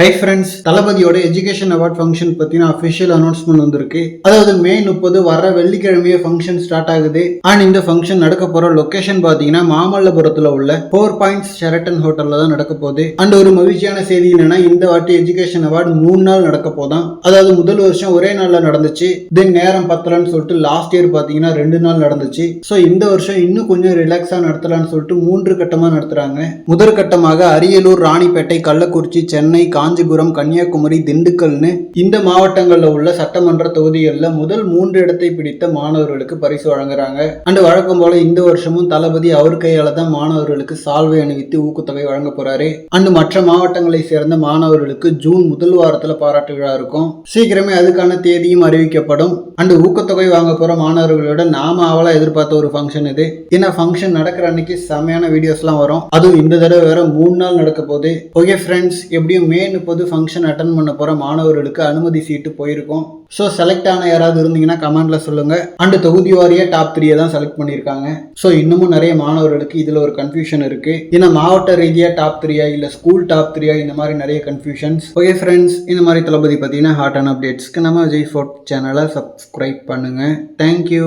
Hi friends, தளபதியோட education award function பத்தின official announcement வந்திருக்கு. அதாவது மே 30 வர வெள்ளிக்கிழமையே ஃபங்க்ஷன் ஸ்டார்ட் ஆகுது. அண்ட் இந்த ஃபங்க்ஷன் நடக்க போற லொகேஷன் பாத்தீங்கன்னா மாமல்லபுரத்துல உள்ள 4 பாயிண்ட்ஸ் ஷெரட்டன் ஹோட்டல்ல தான் நடக்க போகுது. அண்ட் ஒரு மகிழ்ச்சியான செய்தி என்னன்னா, இந்த வாட்டி எஜுகேஷன் அவார்டு 3 நாள் நடக்க போதான். அதாவது முதல் வருஷம் ஒரே நாள்ல நடந்துச்சு. தென் நேரம் பத்தலன்னு சொல்லிட்டு லாஸ்ட் இயர் பாத்தீங்கன்னா 2 நாள் நடந்துச்சு. ஸோ இந்த வருஷம் இன்னும் கொஞ்சம் ரிலாக்ஸா நடத்தலாம்னு சொல்லிட்டு 3 கட்டமா நடத்துறாங்க. முதல் கட்டமாக அரியலூர், ராணிப்பேட்டை, கள்ளக்குறிச்சி, சென்னை, காஞ்சிபுரம், கன்னியாகுமரி, திண்டுக்கல்னு இந்த மாவட்டங்கள்ல உள்ள சட்டமன்ற தொகுதிகளில் முதல் 3 இடத்தை பிடித்த மாணவர்களுக்கு பரிசு வழங்குறாங்க. அண்ட் வழக்கம் போல இந்த வருஷமும் தளபதி அவர் கையால தான் மாணவர்களுக்கு சால்வை அணிவித்து ஊக்கத்தொகை வழங்க போறாரு. அண்ட் மற்ற மாவட்டங்களை சேர்ந்த மாணவர்களுக்கு ஜூன் முதல் வாரத்துல பாராட்டு விழா இருக்கும். சீக்கிரமே அதுக்கான தேதியும் அறிவிக்கப்படும். அண்ட் ஊக்கத்தொகை வாங்க போற மாணவர்களோட நாம அவளா எதிர்பார்த்த ஒரு ஃபங்க்ஷன் இது. ஏன்னா ஃபங்க்ஷன் நடக்கிற அன்னைக்கு செமையான வீடியோஸ்லாம் வரும். அதுவும் இந்த தடவை வேற 3 நாள் நடக்க போகுது. ஓகே ஃப்ரெண்ட்ஸ், எப்படியும் மே 30 ஃபங்க்ஷன் அட்டன் பண்ண போற மாணவர்களுக்கு அனுமதி சீட்டு போயிருக்கும். ஸோ செலக்ட் ஆன யாராவது இருந்தீங்கன்னா கமெண்ட்ல சொல்லுங்க. அண்ட் தொகுதி வாரியா டாப் 3 தான் செலக்ட் பண்ணியிருக்காங்க. ஸோ இன்னமும் நிறைய மாணவர்களுக்கு இதுல ஒரு கன்ஃபியூஷன் இருக்கு. ஏன்னா மாவட்ட ரீதியா டாப் 3 இல்ல ஸ்கூல் டாப் 3 இந்த மாதிரி நிறைய கன்ஃபியூஷன்ஸ். ஓகே ஃப்ரெண்ட்ஸ், இந்த மாதிரி தளபதி பார்த்தீங்கன்னா ஹாட் அண்ட் அப்டேட்ஸ்க்கு நம்ம விஜய் ஃபோர்ட் சேனலை சப்ஸ்கிரைப் பண்ணுங்க. தேங்க்யூ.